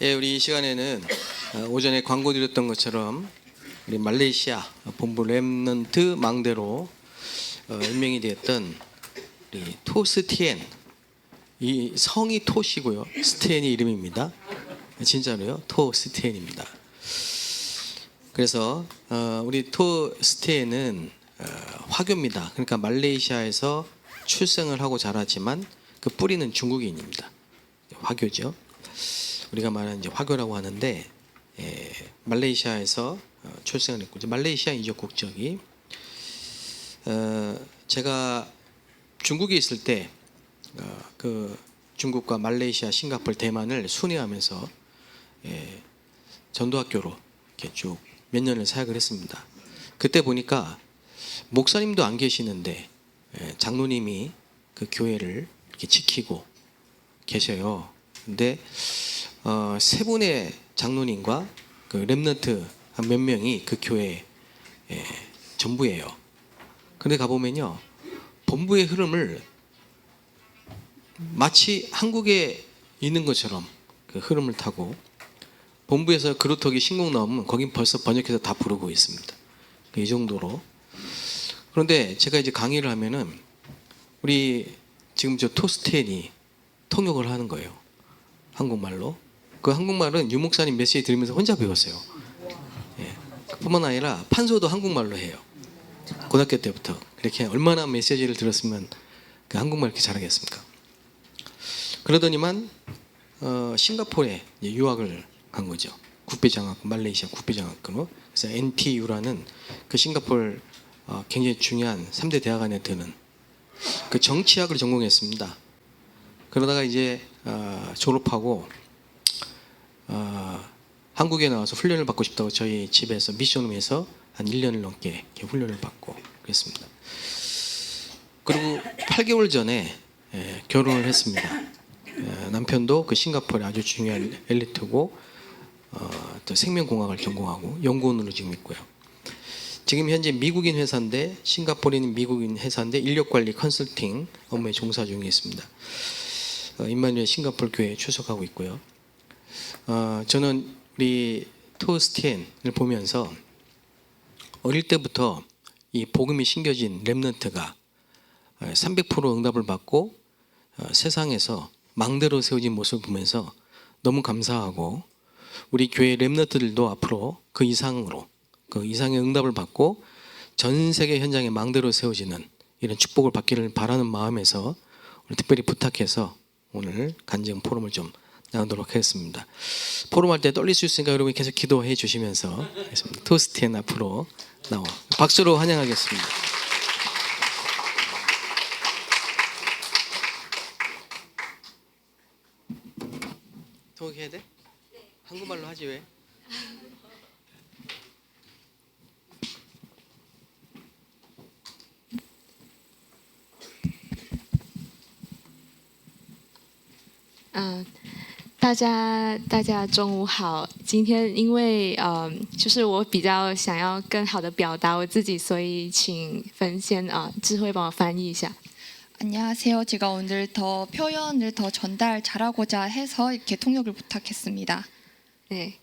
예, 우리 이 시간에는 오전에 광고 드렸던 것처럼 우리 말레이시아 본부 렘넌트 망대로 임명이 되었던 우리 토 스티엔, 이 성이 토시고요, 스티엔이 이름입니다. 진짜로요, 토 스티엔입니다. 그래서 우리 토 스티엔은 화교입니다. 그러니까 말레이시아에서 출생을 하고 자라지만 그 뿌리는 중국인입니다. 화교죠. 우리가 말하는 이제 화교라고 하는데, 말레이시아에서 출생을 했고, 이제 말레이시아이죠, 국적이. 제가 중국에 있을 때 그 중국과 말레이시아, 싱가포르, 대만을 순회하면서 전도학교로 이렇게 쭉 몇 년을 사역을 했습니다. 그때 보니까 목사님도 안 계시는데 장로님이 그 교회를 이렇게 지키고 계셔요. 근데 세 분의 장로님과 그 렘넌트 한 몇 명이 그 교회 전부예요. 그런데 가보면요, 본부의 흐름을 마치 한국에 있는 것처럼 그 흐름을 타고, 본부에서 그루터기 신곡 나오면 거긴 벌써 번역해서 다 부르고 있습니다. 이 정도로. 그런데 제가 이제 강의를 하면은 우리 지금 저 토스텐이 통역을 하는 거예요, 한국말로. 그 한국말은 유 목사님 메시지 들으면서 혼자 배웠어요. 그뿐만 아니라 판소도 한국말로 해요. 고등학교 때부터. 그렇게 얼마나 메시지를 들었으면 그 한국말 이렇게 잘하겠습니까? 그러더니만 싱가포르에 유학을 간 거죠. 국배장학금, 말레이시아 국배장학금으로. 그래서 NTU라는 그 싱가포르 굉장히 중요한 3대 대학 안에 드는 그 정치학을 전공했습니다. 그러다가 이제 졸업하고 한국에 나와서 훈련을 받고 싶다고 저희 집에서 미션홈에서 한 1년을 넘게 이렇게 훈련을 받고 그랬습니다. 그리고 8개월 전에 결혼을 했습니다. 남편도 그 싱가포르의 아주 중요한 엘리트고 또 생명공학을 전공하고 연구원으로 지금 있고요. 지금 현재 미국인 회사인데, 싱가포르에 있는 미국인 회사인데 인력관리 컨설팅 업무에 종사 중에 있습니다. 임마누엘 싱가포르 교회에 출석하고 있고요. 저는 우리 토스티엔을 보면서 어릴 때부터 이 복음이 심겨진 렘넌트가 300% 응답을 받고 세상에서 망대로 세워진 모습을 보면서 너무 감사하고, 우리 교회 렘넌트들도 앞으로 그 이상으로, 그 이상의 응답을 받고 전 세계 현장에 망대로 세워지는 이런 축복을 받기를 바라는 마음에서 오늘 특별히 부탁해서 오늘 간증 포럼을 좀 나누도록 하겠습니다. 포럼할 때 떨릴 수 있으니까 여러분이 계속 기도해 주시면서 토스티엔 앞으로 나와 박수로 환영하겠습니다. 통역해야 돼? 한국말로 하지 왜?大家中午好。今天因为就是我比较想要更好的表达我自己，所以请分先智慧帮我翻译一下。 안녕하세요. 제가 오늘 더 표현을 더 전달 잘하고자 해서 이렇게 통역을 부탁했습니다. 네,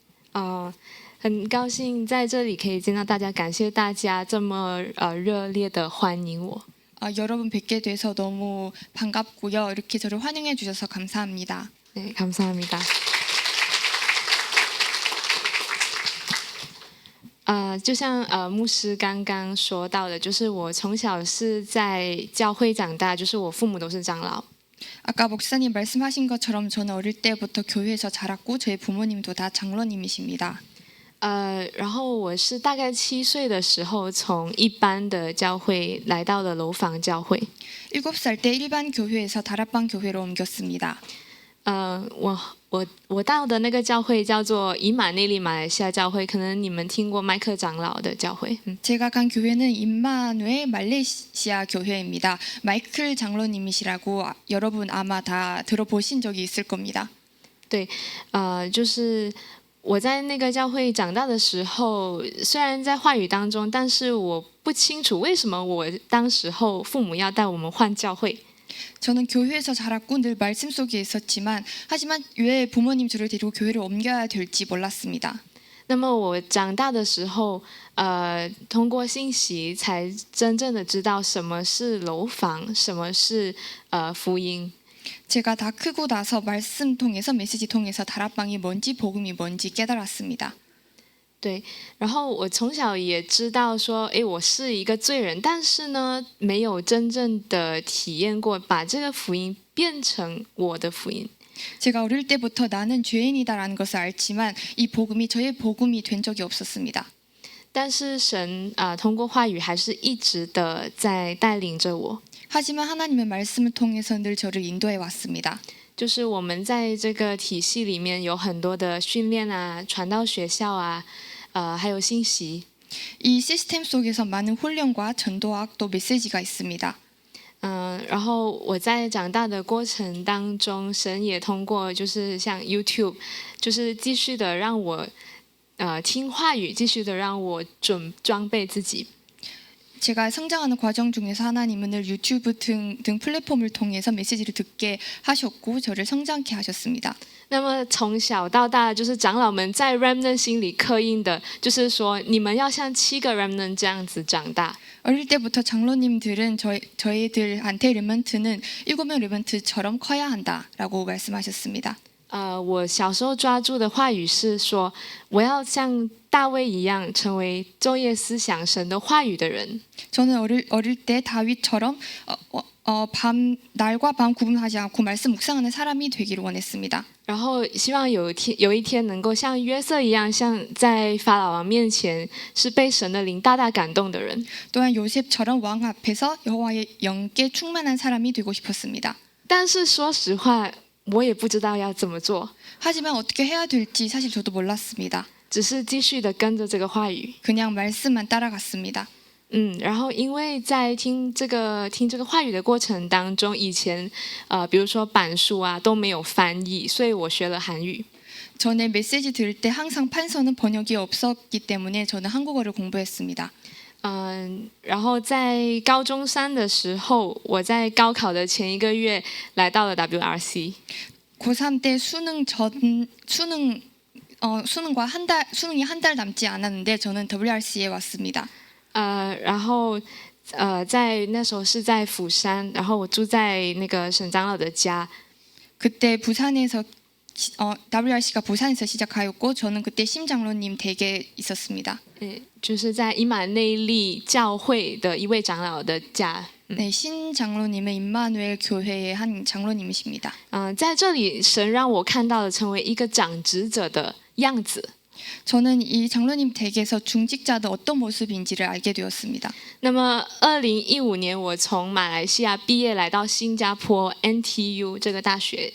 很高兴在这里可以见到大家，感谢大家这么热烈的欢迎我。 여러분 뵙게 돼서 너무 반갑고요. 이렇게 저를 환영해 주셔서 감사합니다. 네, 감사합니다. 就像牧师刚刚说到的，就是我从小是在教会长大，就是我父母都是长老。 아까 목사님 말씀하신 것처럼 저는 어릴 때부터 교회에서 자랐고 저희 부모님도 다 장로님이십니다. 然后我是大概7岁的时候，从一般的教会来到了楼房教会。 7살 때 일반 교회에서 다락방 교회로 옮겼습니다. 我到的那个教会叫做以马内利马来西亚教会，可能你们听过麦克长老的教会。 제가 간 교회는 임마누엘 말레이시아 교회입니다. 마이클 장로님이시라고 여러분 아마 다 들어보신 적이 있을 겁니다. 对，就是我在那个教会长大的时候，虽然在话语当中，但是我不清楚为什么我当时候父母要带我们换教会。 저는 교회에서 자랐고 늘 말씀 속에 있었지만 하지만 왜 부모님 저를 데리고 교회를 옮겨야 될지 몰랐습니다. 那么我长大的时候，通过信息才真正的知道什么是楼房，什么是福音。 제가 다 크고 나서 말씀 통해서 메시지 통해서 다락방이 뭔지 복음이 뭔지 깨달았습니다. 对，然后我从小也知道说，诶，我是一个罪人，但是呢，没有真正的体验过把这个福音变成我的福音。 제가 어릴 때부터 나는 죄인이다라는 것을 알지만 이 복음이 저의 복음이 된 적이 없었습니다. 但是神通过话语还是一直的在带领着我。 하지만 하나님의 말씀을 통해서 늘 저를 인도해 왔습니다. 就是我们在这个体系里面有很多的训练啊，传道学校啊，还有信息。 이 시스템 속에서 많은 훈련과 전도학 또 메시지가 있습니다. 然后我在长大的过程当中，神也通过就是像 YouTube，就是继续的让我听话语，继续的让我装备自己。 제가 성장하는 과정 중에서 하나님은 늘 유튜브 등 플랫폼을 통해서 메시지를 듣게 하셨고 저를 성장케 하셨습니다. 那么从小到大，就是长老们在 Remnant 心里刻印的，就是说你们要像7个 Remnant 这样子长大。 어릴 때부터 장로님들은 저희들한테 르먼트는 7명 르먼트처럼 커야 한다라고 말씀하셨습니다. 我小时候抓住的話語是說，我要像大衛一樣，成為晝夜思想神的話語的人。 저는 어릴 때 다윗처럼 날과 밤 구분하지 않고 말씀 묵상하는 사람이 되기를 원했습니다. 然后希望有一天能够像约瑟一樣，像在法老王面前是被神的靈大大感動的人。 또한 요셉처럼 왕 앞에서 여호와의 영께 충만한 사람이 되고 싶었습니다. 但是说實話，我也不知道要怎麼做， 하지만 어떻게 해야 될지 사실 저도 몰랐습니다. 只是繼續的跟着這個話語。 그냥 말씀만 따라갔습니다. 然後因為在聽這個話語的過程當中，以前比如說版書啊都沒有翻譯，所以我學了韓語。 전에 메시지 들을 때 항상 판서는 번역이 없었기 때문에 저는 한국어를 공부했습니다. 然后在高中3的時候，我在高考的前1個月來到了 WRC。 고3 때 수능이 한 달 남지 않았는데 저는 WRC에 왔습니다. 然后在那時候是在釜山，然後我住在那個沈長老的家。 그때 부산에서 WRC가 부산에서 시작하였고 저는 그때 심장로님 댁에 있었습니다. 就是在以马内利教會的一位長老的家。 네, 신 장로님은 임마누엘 교회의 한 장로님이십니다. 在这里神讓我看到了成為一個長職者的樣子。 저는 이 장로님 댁에서 중직자도 어떤 모습인지를 알게 되었습니다. 那么2015年我從馬來西亞畢業來到新加坡 NTU 這個大學。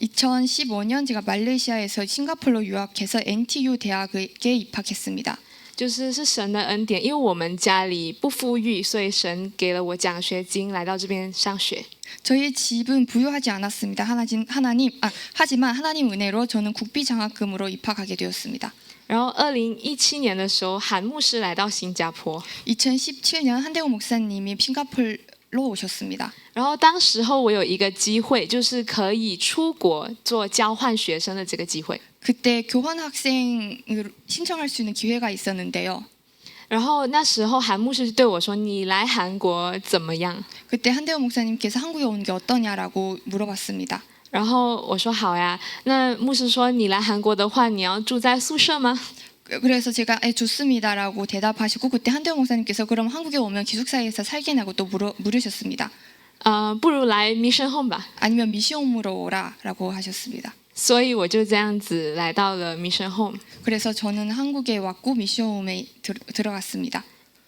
2015년 제가 말레이시아에서 싱가포르로 유학해서 NTU 대학에 입학했습니다. 就是神的恩典，因为我们家里不富裕，所以神给了我獎學金來到這邊上學。 저희 집은 부유하지 않았습니다. 하지만 하나님 은혜로 저는 국비 장학금으로 입학하게 되었습니다. 然后2017年的时候，韓牧師來到新加坡， 2017년 한대호 목사님이 싱가포르로 오셨습니다. 然后當時候我有一個機會，就是可以出國做交換學生的這個機會。 그때 교환 학생으로 신청할 수 있는 기회가 있었는데요. 然后那時候韓牧師對我說：“你來韓國怎麼樣？” 그때 한대호 목사님께서 한국에 오는 게 어떠냐라고 물어봤습니다. 然後我說：“好呀。”那牧師說：“你來韓國的話，你要住在宿舍嗎？” 그래서 제가 좋습니다라고 대답하시고 그때 한대호 목사님께서 그럼 한국에 오면 기숙사에서 살겠냐고 또 물으셨습니다. 不如來 Mission Home 吧。 아니면 미션홈으로 오라라고 하셨습니다. 所以我就这样子来到了 Mission Home。 그래서 저는 한국에 왔고 미션홈에 들어갔습니다.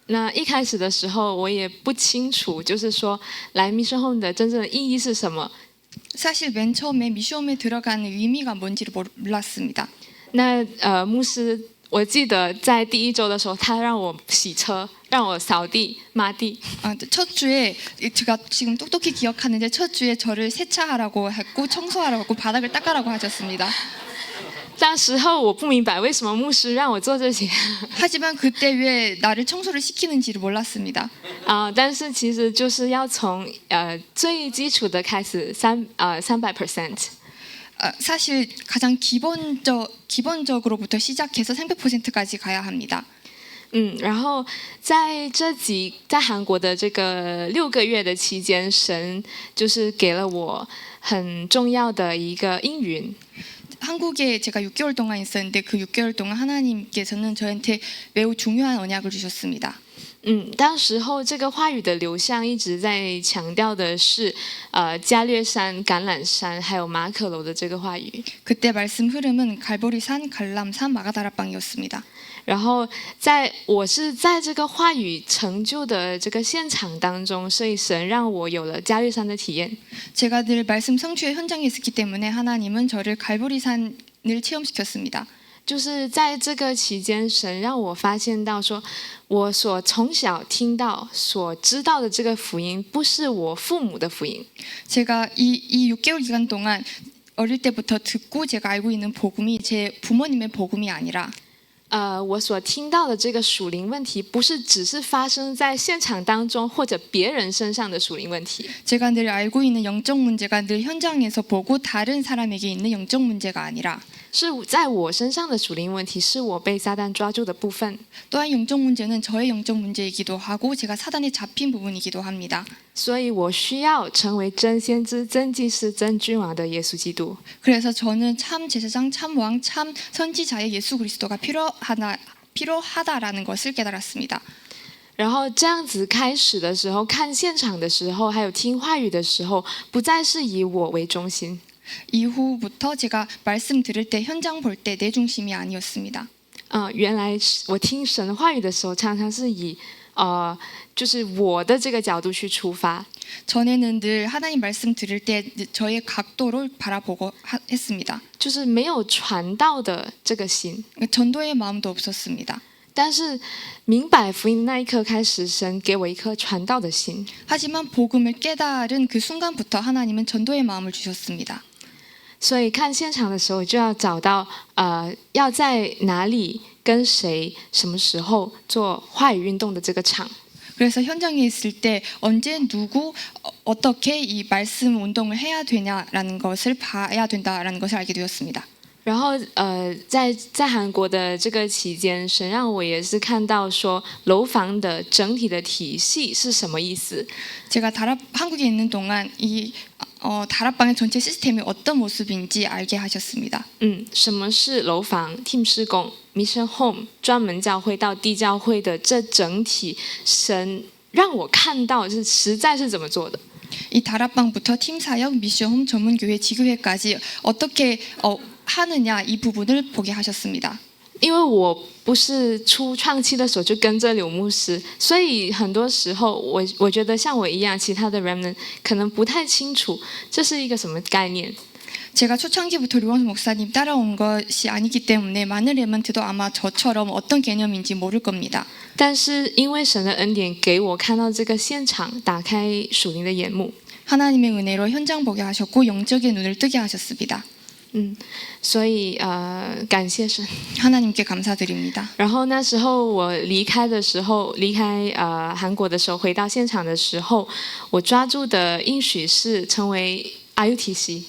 那一開始的時候，我也不清楚，就是說來 Mission Home 的真正的意義是什麼。 사실 맨 처음에 미션홈에 들어가는 의미가 뭔지를 몰랐습니다. 那牧師，我記得在第1周的時候，他讓我洗車，讓我掃地、抹地。 첫 주에 제가 지금 똑똑히 기억하는데 첫 주에 저를 세차하라고 했고 청소하라고 했고 바닥을 닦아라고 하셨습니다. 那时候我不明白为什么牧师让我做这些 하지만 그때 왜 나를 청소를 시키는지를 몰랐습니다. 但是其实就是要从最基础的开始300%。 사실 가장 기본적으로부터 시작해서 300%까지 가야 합니다. 然后在韩国的这个6个月的期间，神就是给了我很重要的一个应允。 한국에 제가 6개월 동안 있었는데 그 6개월 동안 하나님께서는 저한테 매우 중요한 언약을 주셨습니다. 当时候这个话语的流向一直在强调的是加略山、橄榄山还有马可楼的这个话语。 그때 말씀 흐름은 갈보리산, 갈람산, 마가다라방이었습니다. 然后我是在这个话语成就的这个现场当中，所以神让我有了加略山的体验。 제가 늘 말씀 성취의 현장에 있었기 때문에 하나님은 저를 갈보리산을 체험시켰습니다. 就是在这个期间，神让我发现到说，我所从小听到、所知道的这个福音，不是我父母的福音。 제가 이 6개월 기간 동안 어릴 때부터 듣고 제가 알고 있는 복음이 제 부모님의 복음이 아니라 我所听到的这个属灵问题，不是只是发生在现场当中或者别人身上的属灵问题。 제가 늘 알고 있는 영적 문제가 늘 현장에서 보고 다른 사람에게 있는 영적 문제가 아니라 是在我身上的属灵问题，是我被撒旦抓住的部分。 또한 영적 문제는 저의 영적 문제이기도 하고 제가 사단에 잡힌 부분이기도 합니다. 所以我需要成为真先知、真祭司、真君王的耶稣基督。 그래서 저는 참 제사장, 참 왕, 참 선지자의 예수 그리스도가 필요하다라는 것을 깨달았습니다. 然后这样子开始的时候，看现场的时候，还有听话语的时候，不再是以我为中心。 이후부터 제가 말씀 들을 때 현장 볼 때 내 중심이 아니었습니다. 原来我听神话语的时候，常常是以就是我的这个角度去出发。 전에는 늘 하나님 말씀 들을 때 저의 각도를 바라보고 했습니다. 就是没有传道的这个心。 전도의 마음도 없었습니다. 但是明白福音的那一刻开始，神给我一颗传道的心。 하지만 복음을 깨달은 그 순간부터 하나님은 전도의 마음을 주셨습니다. 所以看现场的时候，就要找到要在哪里跟谁、什么时候做话语运动的这个场。 그래서 현장에 있을 때 언제 누구 어떻게 이 말씀 운동을 해야 되냐라는 것을 봐야 된다라는 것을 알게 되었습니다. 然后在韩国的这个期间，神让我也是看到说楼房的整体的体系是什么意思。 제가 한국에 있는 동안 이 다락방의 전체 시스템이 어떤 모습인지 알게 하셨습니다. 什么是楼房 team 施工 mission home 专门教会到地教会的这整体，神让我看到是实在是怎么做的。 이 다락방부터 팀 사역, 미션홈, 전문교회, 지교회까지 어떻게 하느냐 이 부분을 보게 하셨습니다. 因为我不是初创期的时候就跟着柳牧师，所以很多时候我觉得像我一样，其他的 remnant 可能不太清楚这是一个什么概念。 제가 초창기부터 류원수 목사님 따라온 것이 아니기 때문에 많은 레먼트도 아마 저처럼 어떤 개념인지 모를 겁니다. 但是因为神的恩典给我看到这个现场，打开属灵的眼目。 하나님의 은혜로 현장 보게 하셨고 영적의 눈을 뜨게 하셨습니다. 所以感谢神。 하나님께 감사드립니다. 然后那时候我离开韩国的时候，回到现场的时候，我抓住的应许是成为 RUTC。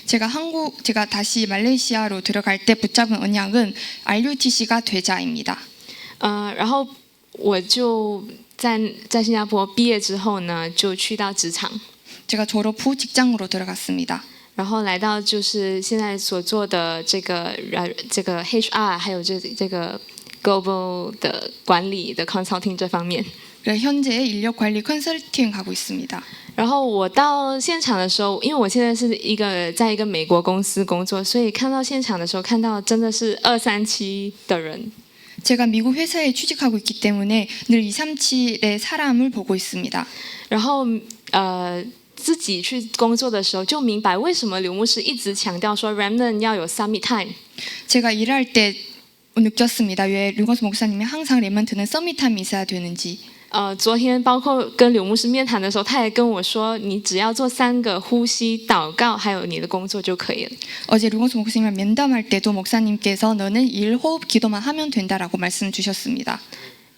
제가 다시 말레이시아로 들어갈 때 붙잡은 언약은 RUTC가 되자입니다. 然后我就在新加坡毕业之后呢，就去到职场。 제가 졸업 후 직장으로 들어갔습니다. 然后来到就是现在所做的这个HR， 还有这个 global 的管理的 consulting 这方面。 현재 인력 관리 컨설팅 하고 있습니다. 然后我到现场的时候，因为我现在是在一个美国公司工作，所以看到现场的时候，看到真的是237的人。 제가 미국 회사에 취직하고 있기 때문에 늘 237의 사람을 보고 있습니다. 然后自己去工作的时候，就明白为什么刘牧师一直强调说 remnant 要有 summit time。 제가 일할 때 느꼈습니다. 왜 류건수 목사님이 항상 레먼트는 서밋함이 있어야 되는지. 昨天包括跟柳牧师面谈的时候，他也跟我说，你只要做3个呼吸、祷告，还有你的工作就可以了。 어제 루고스 목사님을 면담할 때도 목사님께서 너는 일호흡 기도만 하면 된다라고 말씀 주셨습니다.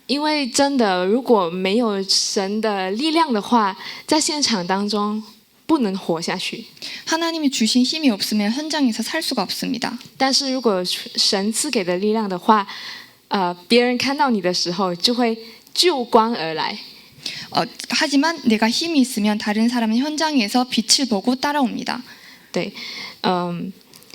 因为真的，如果没有神的力量的话，在现场当中不能活下去。 하나님이 주신 힘이 없으면 현장에서 살 수가 없습니다. 但是如果神赐给的力量的话，别人看到你的时候就会就光而来。 하지만 내가 힘이 있으면 다른 사람은 현장에서 빛을 보고 따라옵니다. 对，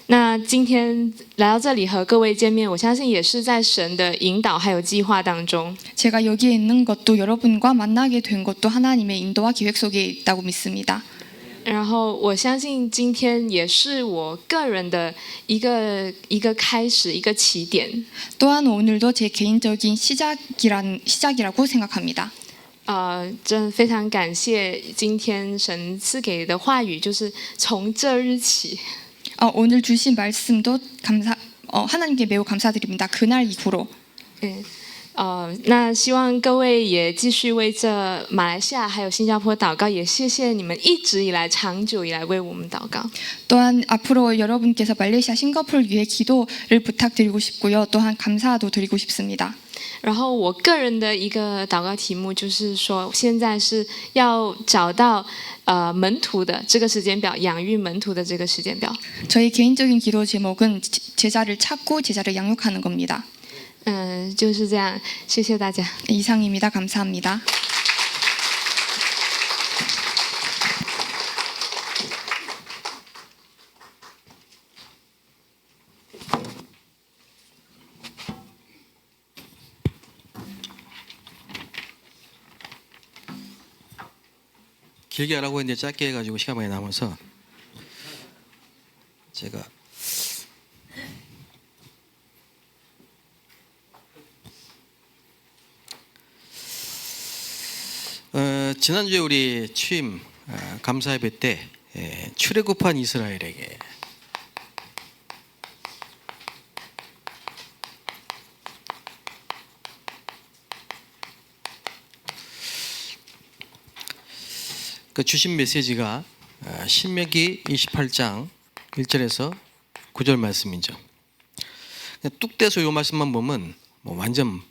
那今天来到这里和各位见面，我相信也是在神的引导还有计划当中。 제가 여기에 있는 것도 여러분과 만나게 된 것도 하나님의 인도와 계획 속에 있다고 믿습니다. 然后我相信今天也是我个人的一个开始，一个起点。 또한 오늘도 제 개인적인 시작이라고 생각합니다. 真的非常感谢今天神赐给的话语，就是从这日起。 오늘 주신 말씀도 하나님께 매우 감사드립니다. 그날 이후로. 那希望各位也继续为这马来西亚还有新加坡祷告，也谢谢你们一直以来、长久以来为我们祷告。 또한 앞으로 여러분께서 말레이시아, 싱가포르를 위해 기도를 부탁드리고 싶고요. 또한 감사도 드리고 싶습니다. 然后我个人的一个祷告题目就是说，现在是要找到门徒的这个时间表，养育门徒的这个时间表。 저희 개인적인 기도 제목은 제자를 찾고 제자를 양육하는 겁니다. 就是这样，谢谢大家。 이상입니다. 감사합니다. 길게 하라고 했는데 짧게 해가지고 시간 많이 남아서 제가 지난주에 우리 취임 감사 예배 때 출애굽한 이스라엘에게 그 주신 메시지가 신명기 28장 1절에서 9절 말씀이죠. 뚝 떼서 이 말씀만 보면 뭐 완전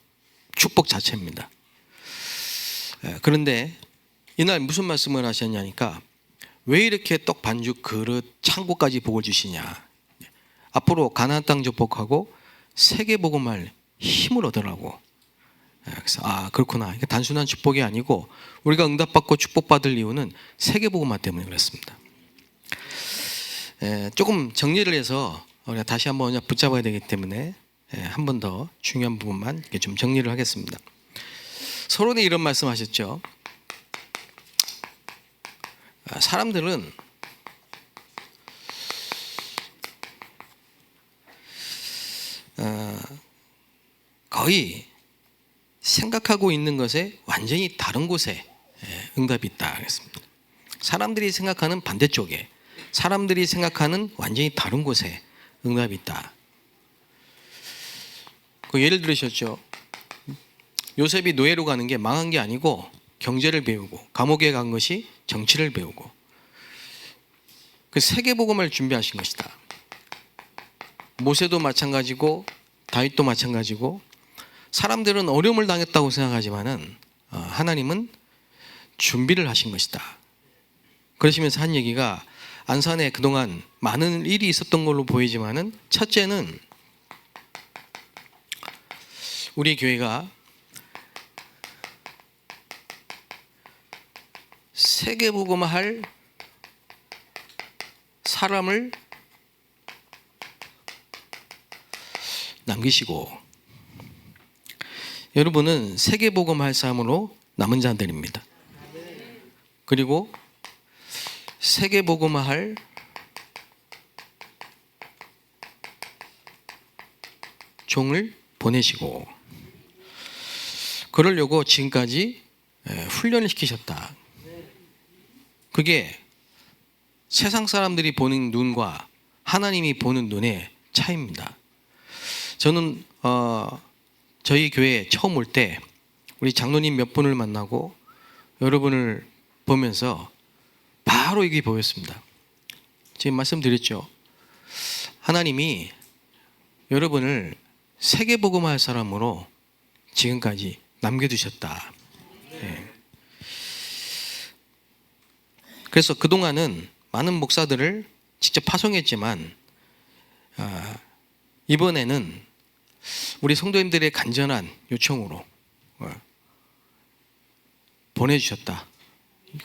축복 자체입니다. 그런데 이날 무슨 말씀을 하셨냐니까 왜 이렇게 떡 반죽 그릇 창고까지 복을 주시냐. 앞으로 가나안 땅 축복하고 세계 복음할 힘을 얻으라고. 그래서 그렇구나. 이게 단순한 축복이 아니고 우리가 응답받고 축복받을 이유는 세계복음화 때문에 그렇습니다. 조금 정리를 해서 우리가 다시 한번 붙잡아야 되기 때문에 한 번 더 중요한 부분만 좀 정리를 하겠습니다. 서론에 이런 말씀하셨죠. 사람들은 거의 생각하고 있는 것에 완전히 다른 곳에 응답이 있다 그랬습니다. 사람들이 생각하는 반대쪽에, 사람들이 생각하는 완전히 다른 곳에 응답이 있다. 그 예를 들으셨죠. 요셉이 노예로 가는 게 망한 게 아니고 경제를 배우고 감옥에 간 것이 정치를 배우고 그 세계복음을 준비하신 것이다. 모세도 마찬가지고 다윗도 마찬가지고 사람들은 어려움을 당했다고 생각하지만은 하나님은 준비를 하신 것이다. 그러시면서 한 얘기가 안산에 그동안 많은 일이 있었던 걸로 보이지만은 첫째는 우리 교회가 세계복음할 사람을 남기시고 여러분은 세계복음할 사람으로 남은 자들입니다. 그리고 세계복음할 종을 보내시고 그러려고 지금까지 훈련을 시키셨다. 그게 세상 사람들이 보는 눈과 하나님이 보는 눈의 차이입니다. 저는 저희 교회에 처음 올 때 우리 장로님 몇 분을 만나고 여러분을 보면서 바로 이게 보였습니다. 지금 말씀드렸죠. 하나님이 여러분을 세계복음할 사람으로 지금까지 남겨두셨다. 예. 그래서 그동안은 많은 목사들을 직접 파송했지만 이번에는 우리 성도님들의 간절한 요청으로 보내주셨다.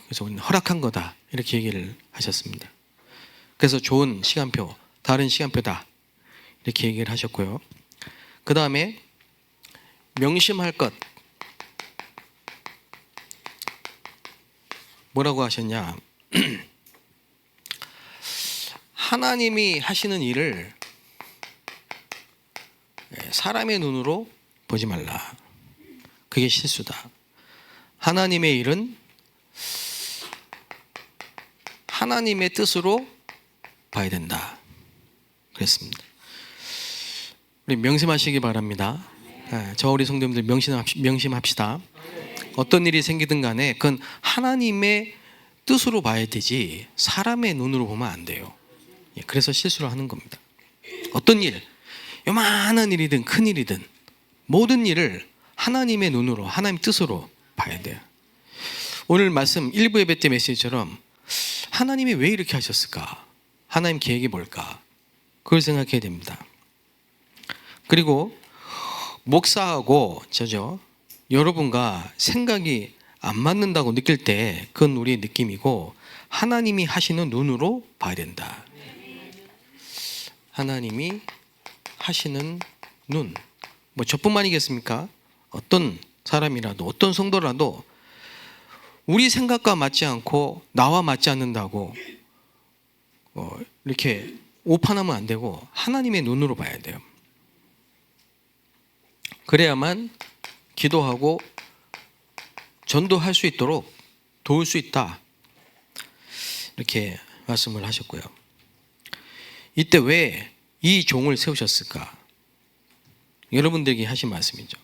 그래서 우리는 허락한 거다. 이렇게 얘기를 하셨습니다. 그래서 좋은 시간표, 다른 시간표다. 이렇게 얘기를 하셨고요. 그 다음에 명심할 것. 뭐라고 하셨냐? 하나님이 하시는 일을 사람의 눈으로 보지 말라. 그게 실수다. 하나님의 일은 하나님의 뜻으로 봐야 된다. 그랬습니다. 우리 명심하시기 바랍니다. 저 우리 성도님들 명심합시다. 어떤 일이 생기든 간에 그건 하나님의 뜻으로 봐야 되지 사람의 눈으로 보면 안 돼요. 그래서 실수를 하는 겁니다. 어떤 일, 요만한 일이든 큰 일이든 모든 일을 하나님의 눈으로, 하나님의 뜻으로 봐야 돼요. 오늘 말씀 1부 예배 때 메시지처럼 하나님이 왜 이렇게 하셨을까? 하나님 계획이 뭘까? 그걸 생각해야 됩니다. 그리고 목사하고 여러분과 생각이 안 맞는다고 느낄 때 그건 우리의 느낌이고 하나님이 하시는 눈으로 봐야 된다. 하나님이 하시는 눈. 뭐 저뿐만이겠습니까? 어떤 사람이라도 어떤 성도라도 우리 생각과 맞지 않고 나와 맞지 않는다고 이렇게 오판하면 안 되고 하나님의 눈으로 봐야 돼요. 그래야만 기도하고 전도할 수 있도록 도울 수 있다. 이렇게 말씀을 하셨고요. 이때 왜 이 종을 세우셨을까? 여러분들에게 하신 말씀이죠.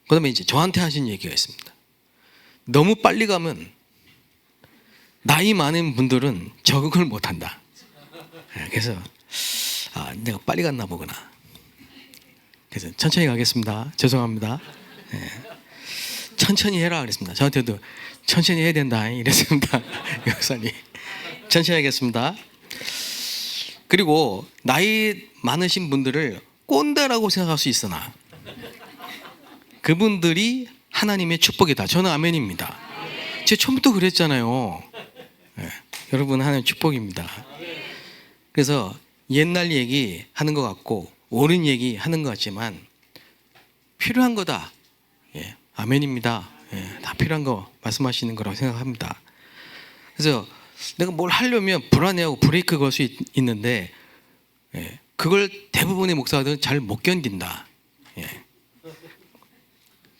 그 다음에 이제 저한테 하신 얘기가 있습니다. 너무 빨리 가면 나이 많은 분들은 적응을 못한다. 그래서 내가 빨리 갔나 보구나. 그래서 천천히 가겠습니다. 죄송합니다. 천천히 해라 그랬습니다. 저한테도 천천히 해야 된다 이랬습니다. 목사님 천천히 하겠습니다. 그리고 나이 많으신 분들을 꼰대라고 생각할 수 있으나 그분들이 하나님의 축복이다. 저는 아멘입니다. 제가 처음부터 그랬잖아요. 여러분 하나님 축복입니다. 그래서 옛날 얘기 하는 것 같고 옳은 얘기 하는 것 같지만 필요한 거다. 아멘입니다. 다 필요한 거 말씀하시는 거라고 생각합니다. 그래서 내가 뭘 하려면 불안해하고 브레이크 걸 수 있는데 그걸 대부분의 목사들은 잘 못 견딘다.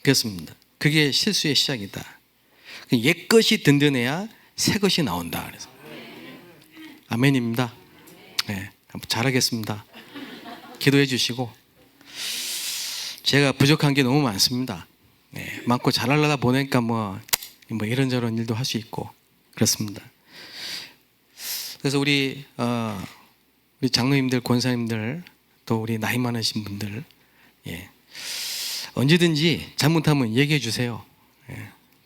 그렇습니다. 그게 실수의 시작이다. 옛 것이 든든해야 새 것이 나온다. 그래서 아멘입니다. 잘하겠습니다. 기도해 주시고 제가 부족한 게 너무 많습니다. 많고 잘하려다 보니까 뭐 이런저런 일도 할 수 있고 그렇습니다. 그래서 우리 장로님들, 권사님들, 또 우리 나이 많으신 분들, 언제든지 잘못하면 얘기해 주세요.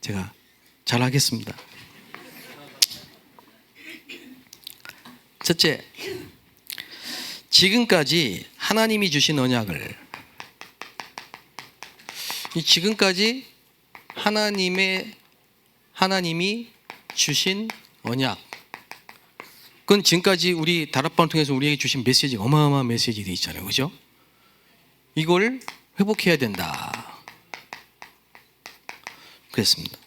제가 잘하겠습니다. 첫째, 지금까지 하나님이 주신 언약을, 지금까지 하나님이 주신 언약, 그건 지금까지 우리 다락방을 통해서 우리에게 주신 메시지, 어마어마한 메시지들이 있잖아요. 그죠? 이걸 회복해야 된다. 그랬습니다.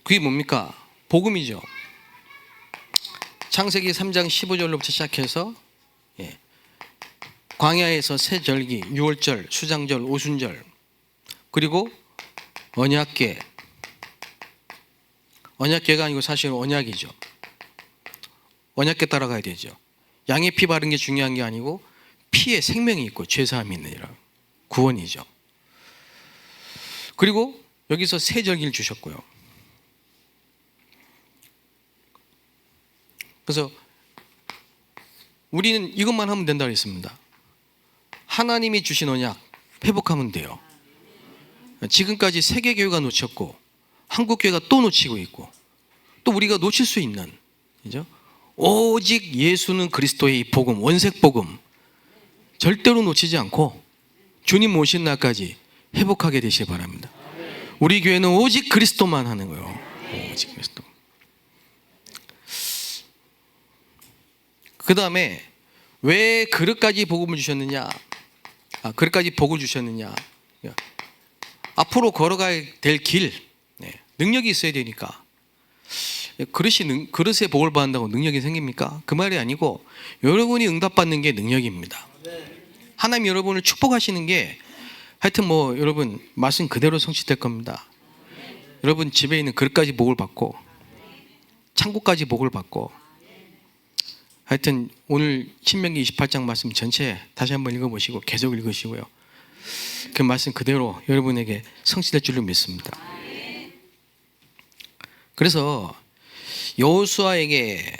그게 뭡니까? 복음이죠. 창세기 3장 15절로부터 시작해서 광야에서 새 절기, 유월절, 수장절, 오순절, 그리고 언약궤. 언약궤가 아니고 사실은 언약이죠. 언약궤 따라가야 되죠. 양의 피 바른 게 중요한 게 아니고 피에 생명이 있고 죄사함이 있느니라. 구원이죠. 그리고 여기서 새 절기를 주셨고요. 그래서 우리는 이것만 하면 된다고 했습니다. 하나님이 주신 언약 회복하면 돼요. 지금까지 세계교회가 놓쳤고 한국교회가 또 놓치고 있고 또 우리가 놓칠 수 있는, 그죠? 오직 예수는 그리스도의 이 복음, 원색 복음 절대로 놓치지 않고 주님 오신 날까지 회복하게 되시기 바랍니다. 우리 교회는 오직 그리스도만 하는 거예요. 오직 그리스도. 그 다음에 왜 그릇까지 복음을 주셨느냐? 그릇까지 복을 주셨느냐? 앞으로 걸어가야 될 길, 능력이 있어야 되니까. 그릇에 복을 받는다고 능력이 생깁니까? 그 말이 아니고 여러분이 응답받는 게 능력입니다. 하나님 여러분을 축복하시는 게 하여튼 뭐 여러분 말씀 그대로 성취될 겁니다. 여러분 집에 있는 그릇까지 복을 받고 창고까지 복을 받고, 하여튼 오늘 신명기 28장 말씀 전체 다시 한번 읽어보시고 계속 읽으시고요. 그 말씀 그대로 여러분에게 성취될 줄로 믿습니다. 그래서 여호수아에게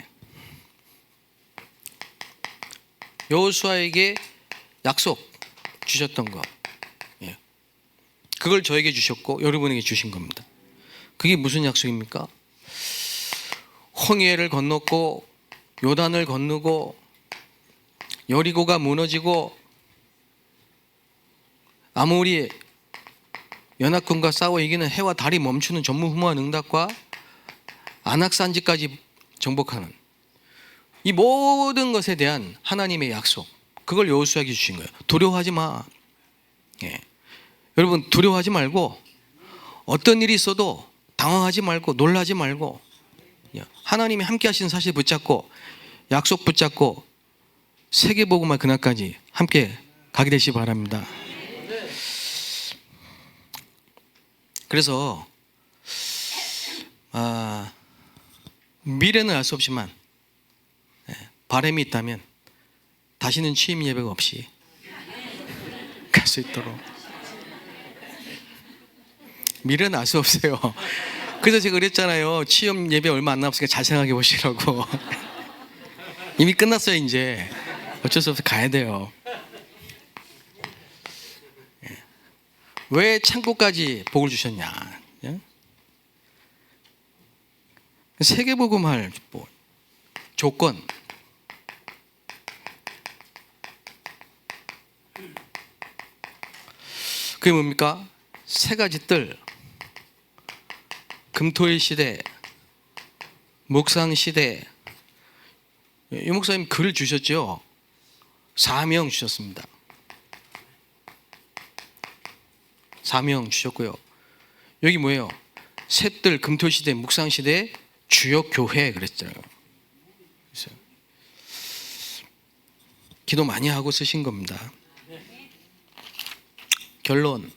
약속 주셨던 거, 그걸 저에게 주셨고 여러분에게 주신 겁니다. 그게 무슨 약속입니까? 홍해를 건넜고 요단을 건너고 여리고가 무너지고 아모리 연합군과 싸워 이기는 해와 달이 멈추는 전무후무한 응답과 안악산지까지 정복하는 이 모든 것에 대한 하나님의 약속, 그걸 여호수아에게 주신 거예요. 두려워하지 마. 여러분 두려워하지 말고 어떤 일이 있어도 당황하지 말고 놀라지 말고 하나님이 함께 하시는 사실 붙잡고 약속 붙잡고 세계복음화 그날까지 함께 가게 되시기 바랍니다. 그래서 미래는 알 수 없지만 바람이 있다면 다시는 취임 예배가 없이 갈 수 있도록. 미래는 알 수 없어요. 그래서 제가 그랬잖아요. 취임 예배 얼마 안 남았으니까 잘 생각해 보시라고. 이미 끝났어요. 이제 어쩔 수 없이 가야 돼요. 왜 창고까지 복을 주셨냐? 세계복음할 조건, 그게 뭡니까? 세 가지 뜰, 금토일 시대, 묵상 시대. 이 목사님 글을 주셨죠? 사명 주셨습니다. 사명 주셨고요. 여기 뭐예요? 셋들, 금토일 시대, 묵상 시대, 주요 교회 그랬잖아요. 그래서 기도 많이 하고 쓰신 겁니다. 결론.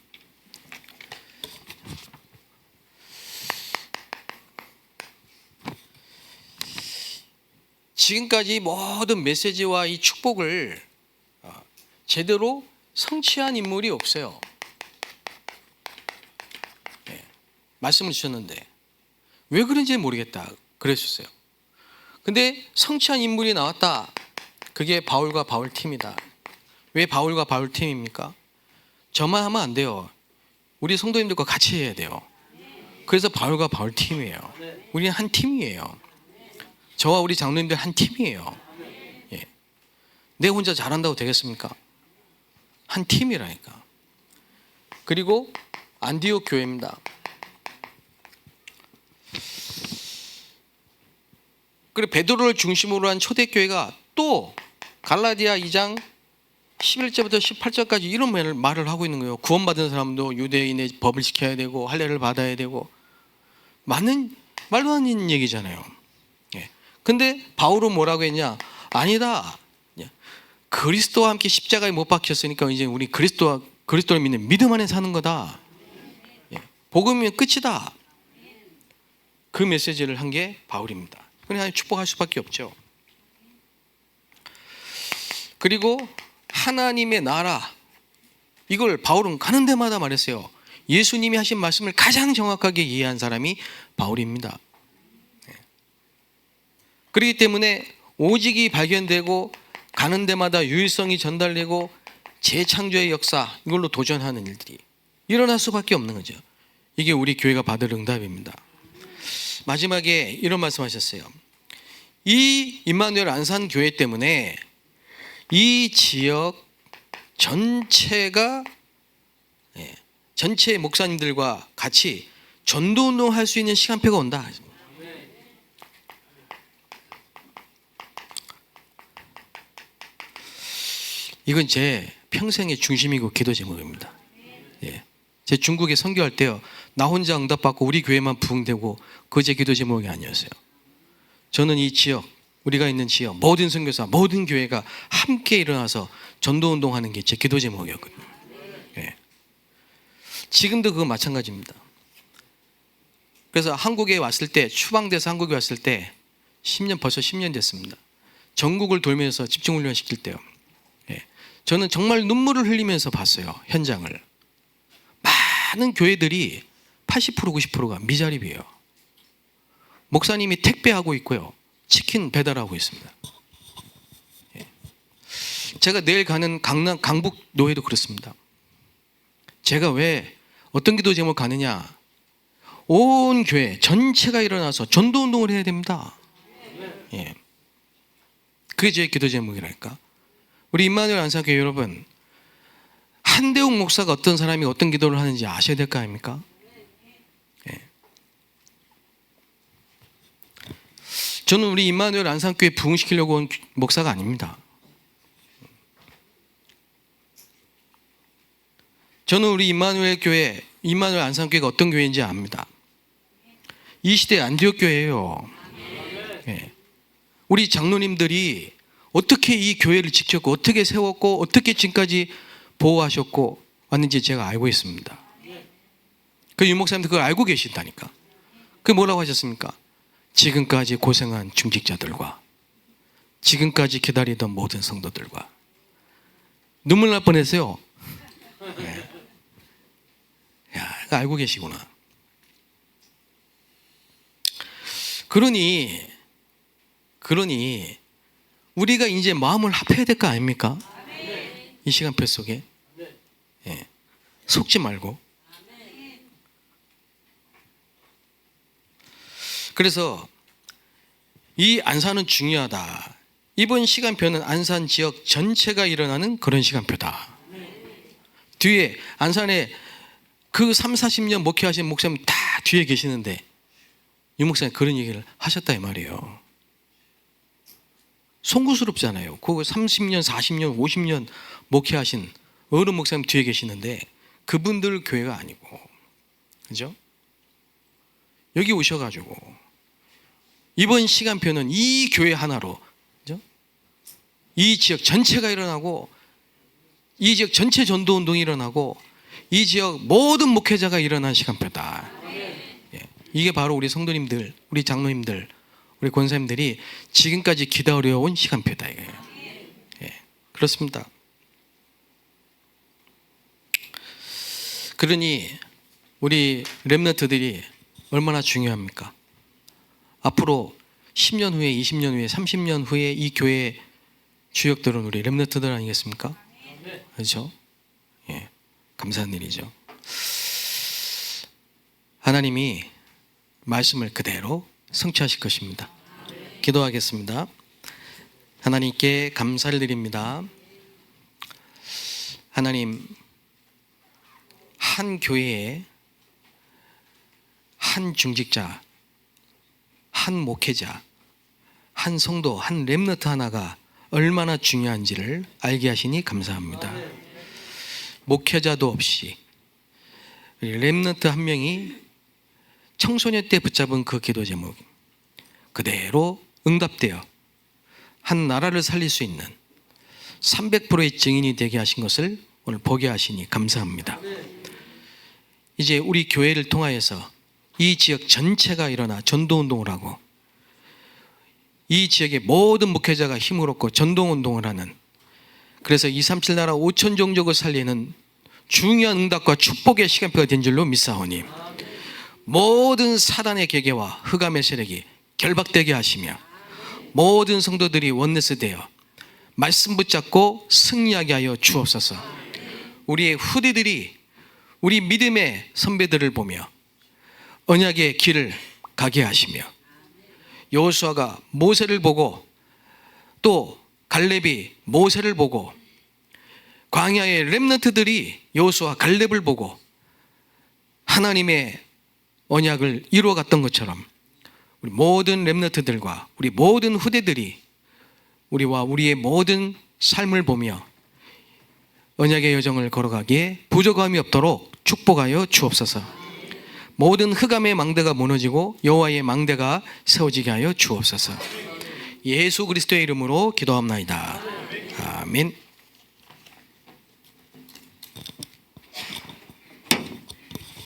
지금까지 모든 메시지와 이 축복을 제대로 성취한 인물이 없어요. 말씀을 주셨는데 왜 그런지 모르겠다 그랬었어요. 근데 성취한 인물이 나왔다. 그게 바울과 바울 팀이다. 왜 바울과 바울 팀입니까? 저만 하면 안 돼요. 우리 성도님들과 같이 해야 돼요. 그래서 바울과 바울 팀이에요. 우리는 한 팀이에요. 저와 우리 장로님들 한 팀이에요. 내 혼자 잘한다고 되겠습니까? 한 팀이라니까. 그리고 안디옥 교회입니다. 그리고 베드로를 중심으로 한 초대교회가 또 갈라디아 2장 11절부터 18절까지 이런 말을 하고 있는 거예요. 구원받은 사람도 유대인의 법을 지켜야 되고 할례를 받아야 되고, 많은 말도 안 되는 얘기잖아요. 근데 바울은 뭐라고 했냐? 아니다. 그리스도와 함께 십자가에 못 박혔으니까 이제 우리 그리스도를 믿는 믿음 안에 사는 거다. 복음이면 끝이다. 그 메시지를 한 게 바울입니다. 그냥 축복할 수밖에 없죠. 그리고 하나님의 나라, 이걸 바울은 가는 데마다 말했어요. 예수님이 하신 말씀을 가장 정확하게 이해한 사람이 바울입니다. 그렇기 때문에 오직이 발견되고 가는 데마다 유일성이 전달되고 재창조의 역사, 이걸로 도전하는 일들이 일어날 수밖에 없는 거죠. 이게 우리 교회가 받을 응답입니다. 마지막에 이런 말씀하셨어요. 이 임마누엘 안산교회 때문에 이 지역 전체가 전체 목사님들과 같이 전도운동 할 수 있는 시간표가 온다. 이건 제 평생의 중심이고 기도 제목입니다. 제 중국에 선교할 때요, 나 혼자 응답받고 우리 교회만 부흥되고 그 제 기도 제목이 아니었어요. 저는 이 지역, 우리가 있는 지역 모든 선교사, 모든 교회가 함께 일어나서 전도운동하는 게 제 기도 제목이었거든요. 지금도 그거 마찬가지입니다. 그래서 한국에 왔을 때, 추방돼서 한국에 왔을 때 벌써 10년 됐습니다. 전국을 돌면서 집중훈련 시킬 때요, 저는 정말 눈물을 흘리면서 봤어요. 현장을. 많은 교회들이 80% 90%가 미자립이에요. 목사님이 택배하고 있고요, 치킨 배달하고 있습니다. 제가 내일 가는 강북 노회도 그렇습니다. 제가 왜 어떤 기도 제목 가느냐, 온 교회 전체가 일어나서 전도운동을 해야 됩니다. 그게 제 기도 제목이랄까. 우리 임마누엘 안산교회 여러분, 한대웅 목사가 어떤 사람이 어떤 기도를 하는지 아셔야 될 거 아닙니까? 저는 우리 임마누엘 안산교회 부흥시키려고 온 목사가 아닙니다. 저는 우리 임마누엘 교회, 임마누엘 안산교회가 어떤 교회인지 압니다. 이 시대의 안디옥 교회예요. 우리 장로님들이 어떻게 이 교회를 지켰고 어떻게 세웠고 어떻게 지금까지 보호하셨고 왔는지 제가 알고 있습니다. 그 유 목사님도 그걸 알고 계신다니까. 그 뭐라고 하셨습니까? 지금까지 고생한 중직자들과 지금까지 기다리던 모든 성도들과. 눈물 날 뻔했어요. 야, 알고 계시구나. 그러니 우리가 이제 마음을 합해야 될 거 아닙니까? 이 시간표 속에. 속지 말고. 그래서 이 안산은 중요하다. 이번 시간표는 안산 지역 전체가 일어나는 그런 시간표다. 뒤에 안산에 그 30-40년 목회하신 목사님 다 뒤에 계시는데 유 목사님 그런 얘기를 하셨다 이 말이에요. 송구스럽잖아요. 그 30년, 40년, 50년 목회하신 어른 목사님 뒤에 계시는데 그분들 교회가 아니고, 그죠? 여기 오셔가지고 이번 시간표는 이 교회 하나로, 그죠? 이 지역 전체가 일어나고 이 지역 전체 전도운동이 일어나고 이 지역 모든 목회자가 일어난 시간표다. 이게 바로 우리 성도님들, 우리 장로님들, 우리 권사님들이 지금까지 기다려온 시간표다. 그렇습니다. 그러니 우리 렘넌트들이 얼마나 중요합니까? 앞으로 10년 후에, 20년 후에, 30년 후에 이 교회의 주역들은 우리 렘넌트들 아니겠습니까? 그렇죠? 감사한 일이죠. 하나님이 말씀을 그대로 성취하실 것입니다. 기도하겠습니다. 하나님께 감사를 드립니다. 하나님, 한 교회에 한 중직자, 한 목회자, 한 성도, 한 렘넌트 하나가 얼마나 중요한지를 알게 하시니 감사합니다. 목회자도 없이 렘넌트 한 명이 청소년 때 붙잡은 그 기도 제목 그대로 응답되어 한 나라를 살릴 수 있는 300%의 증인이 되게 하신 것을 오늘 보게 하시니 감사합니다. 이제 우리 교회를 통하여서 이 지역 전체가 일어나 전도운동을 하고 이 지역의 모든 목회자가 힘을 얻고 전도운동을 하는, 그래서 237 나라 5천 종족을 살리는 중요한 응답과 축복의 시간표가 된 줄로 믿사오니 모든 사단의 계계와 흑암의 세력이 결박되게 하시며 모든 성도들이 원내스 되어 말씀 붙잡고 승리하게 하여 주옵소서. 우리의 후대들이 우리 믿음의 선배들을 보며 언약의 길을 가게 하시며 여호수아가 모세를 보고 또 갈렙이 모세를 보고 광야의 렘넌트들이 여호수아 갈렙을 보고 하나님의 언약을 이루어갔던 것처럼 우리 모든 렘넌트들과 우리 모든 후대들이 우리와 우리의 모든 삶을 보며 언약의 여정을 걸어가기에 부족함이 없도록 축복하여 주옵소서. 모든 흑암의 망대가 무너지고 여호와의 망대가 세워지게 하여 주옵소서. 예수 그리스도의 이름으로 기도합나이다. 아멘.